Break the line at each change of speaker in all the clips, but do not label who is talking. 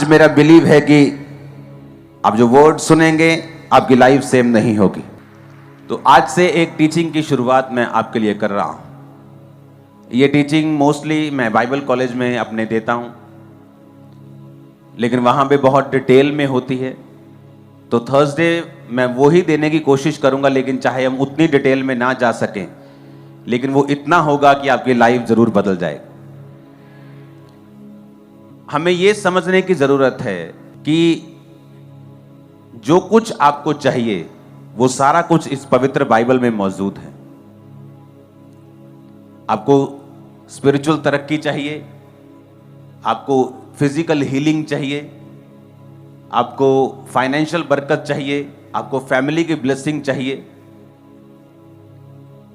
आज मेरा बिलीव है कि आप जो वर्ड सुनेंगे आपकी लाइफ सेम नहीं होगी। तो आज से एक टीचिंग की शुरुआत मैं आपके लिए कर रहा हूं। ये टीचिंग मोस्टली मैं बाइबल कॉलेज में अपने देता हूं, लेकिन वहां पे बहुत डिटेल में होती है। तो थर्सडे मैं वो ही देने की कोशिश करूंगा, लेकिन चाहे हम उतनी डिटेल में ना जा सकें, लेकिन वो इतना होगा कि आपकी लाइफ जरूर बदल जाए। हमें ये समझने की जरूरत है कि जो कुछ आपको चाहिए वो सारा कुछ इस पवित्र बाइबल में मौजूद है। आपको स्पिरिचुअल तरक्की चाहिए, आपको फिजिकल हीलिंग चाहिए, आपको फाइनेंशियल बरकत चाहिए, आपको फैमिली की ब्लेसिंग चाहिए,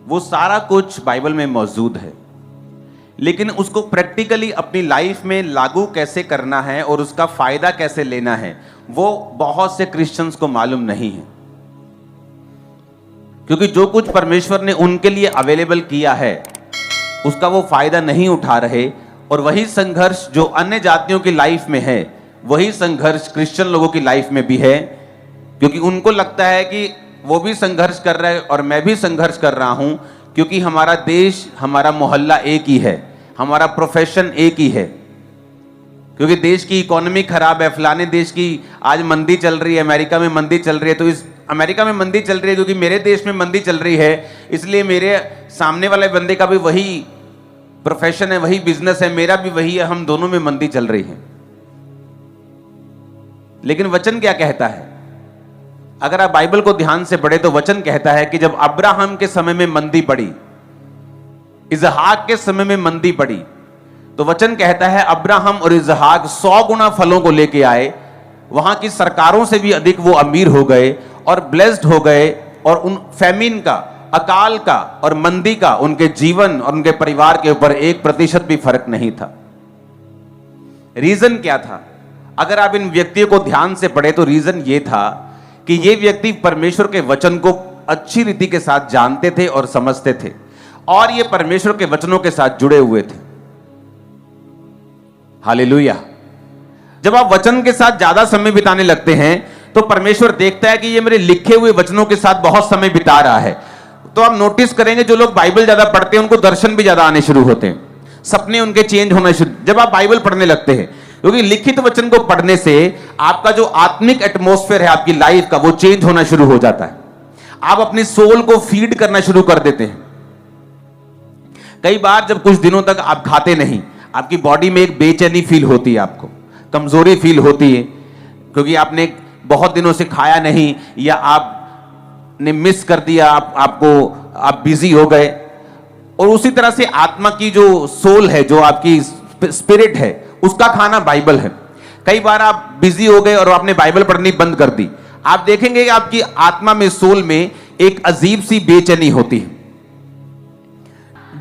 वो सारा कुछ बाइबल में मौजूद है। लेकिन उसको प्रैक्टिकली अपनी लाइफ में लागू कैसे करना है और उसका फायदा कैसे लेना है, वो बहुत से क्रिश्चियंस को मालूम नहीं है। क्योंकि जो कुछ परमेश्वर ने उनके लिए अवेलेबल किया है उसका वो फायदा नहीं उठा रहे, और वही संघर्ष जो अन्य जातियों की लाइफ में है वही संघर्ष क्रिश्चियन लोगों की लाइफ में भी है। क्योंकि उनको लगता है कि वो भी संघर्ष कर रहा है और मैं भी संघर्ष कर रहा हूं, क्योंकि हमारा देश, हमारा मोहल्ला एक ही है, हमारा प्रोफेशन एक ही है। क्योंकि देश की इकोनॉमी खराब है, फलाने देश की आज मंदी चल रही है, अमेरिका में मंदी चल रही है, तो इस अमेरिका में मंदी चल रही है क्योंकि मेरे देश में मंदी चल रही है, इसलिए मेरे सामने वाले बंदे का भी वही प्रोफेशन है, वही बिजनेस है, मेरा भी वही है, हम दोनों में मंदी चल रही है। लेकिन वचन क्या कहता है? अगर आप बाइबल को ध्यान से पढ़े तो वचन कहता है कि जब अब्राहम के समय में मंदी पड़ी, इसहाक के समय में मंदी पड़ी, तो वचन कहता है अब्राहम और इसहाक 100 गुना फलों को लेके आए, वहां की सरकारों से भी अधिक वो अमीर हो गए और ब्लेस्ड हो गए, और उन फैमिन का, अकाल का और मंदी का उनके जीवन और उनके परिवार के ऊपर 1% भी फर्क नहीं था। रीजन क्या था? अगर आप इन व्यक्तियों को ध्यान से पढ़े तो रीजन ये था कि ये व्यक्ति परमेश्वर के वचन को अच्छी रीति के साथ जानते थे और समझते थे, और ये परमेश्वर के वचनों के साथ जुड़े हुए थे। हालेलुया। जब आप वचन के साथ ज्यादा समय बिताने लगते हैं तो परमेश्वर देखता है कि ये मेरे लिखे हुए वचनों के साथ बहुत समय बिता रहा है। तो आप नोटिस करेंगे जो लोग बाइबल ज्यादा पढ़ते हैं उनको दर्शन भी ज्यादा आने शुरू होते हैं, सपने उनके चेंज होना शुरू जब आप बाइबल पढ़ने लगते हैं। क्योंकि लिखित वचन को पढ़ने से आपका जो आत्मिक एटमॉस्फेयर है आपकी लाइफ का, वो चेंज होना शुरू हो जाता है। आप अपनी सोल को फीड करना शुरू कर देते हैं। कई बार जब कुछ दिनों तक आप खाते नहीं, आपकी बॉडी में एक बेचैनी फील होती है, आपको कमजोरी फील होती है, क्योंकि आपने बहुत दिनों से खाया नहीं, या आपने मिस कर दिया, आप बिजी हो गए। और उसी तरह से आत्मा की जो सोल है, जो आपकी स्पिरिट है, उसका खाना बाइबल है। कई बार आप बिजी हो गए और आपने बाइबल पढ़नी बंद कर दी, आप देखेंगे कि आपकी आत्मा में, सोल में एक अजीब सी बेचैनी होती है।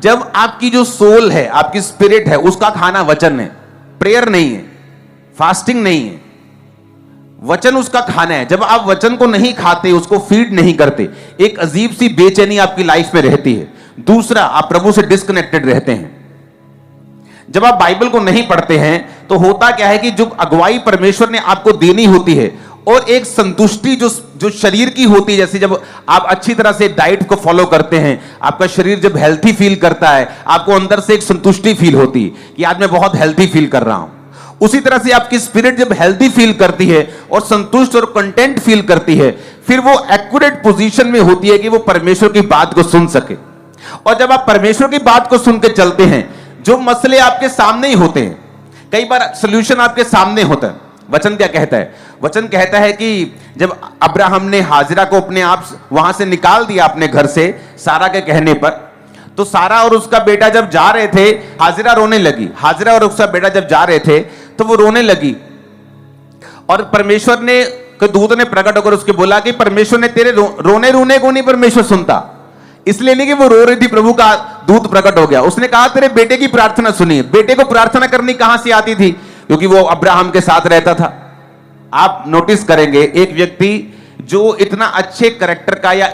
जब आपकी जो सोल है, आपकी स्पिरिट है, उसका खाना वचन है, प्रेयर नहीं है, फास्टिंग नहीं है, वचन उसका खाना है। जब आप वचन को नहीं खाते, उसको फीड नहीं करते, एक अजीब सी बेचैनी आपकी लाइफ में रहती है। दूसरा, आप प्रभु से डिस्कनेक्टेड रहते हैं। जब आप बाइबल को नहीं पढ़ते हैं तो होता क्या है कि जो अगुवाई परमेश्वर ने आपको देनी होती है, और एक संतुष्टि जो शरीर की होती है, जैसे जब आप अच्छी तरह से डाइट को फॉलो करते हैं, आपका शरीर जब हेल्थी फील करता है, आपको अंदर से एक संतुष्टि फील होती है कि आज मैं बहुत हेल्थी फील कर रहा हूं। उसी तरह से आपकी स्पिरिट जब हेल्थी फील करती है और संतुष्ट और कंटेंट फील करती है, फिर वो एक्यूरेट पोजीशन में होती है कि वो परमेश्वर की बात को सुन सके। और जब आप परमेश्वर की बात को सुन के चलते हैं, जो मसले आपके सामने ही होते हैं, कई बार सोल्यूशन आपके सामने होता है। वचन क्या कहता है? वचन कहता है कि जब अब्राहम ने हाजिरा को अपने आप वहां से निकाल दिया अपने घर से, सारा के कहने पर, तो सारा और उसका बेटा जब जा रहे थे, हाजिरा रोने लगी। हाजिरा और उसका बेटा जब जा रहे थे तो वो रोने लगी, और परमेश्वर ने, दूत ने प्रकट होकर उसके बोला कि परमेश्वर ने तेरे रोने रोने को नहीं परमेश्वर सुनता। इसलिए नहीं कि वो रो रही थी, प्रभु का दूत प्रकट हो गया, उसने कहा तेरे बेटे की प्रार्थना सुनिए। बेटे को प्रार्थना करनी कहां से आती थी? क्योंकि वो अब्राहम के साथ रहता था। आप नोटिस करेंगे एक व्यक्ति जो इतना अच्छे कैरेक्टर का या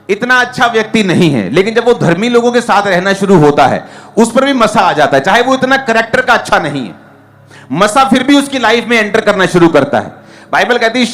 इतना अच्छा व्यक्ति नहीं है, लेकिन जब वो धर्मी लोगों के साथ रहना शुरू होता है, उस पर भी मसा आ जाता है, चाहे वो इतना कैरेक्टर का अच्छा नहीं है। मसा फिर भी उसकी लाइफ में एंटर करना शुरू करता है। बाइबल कहती है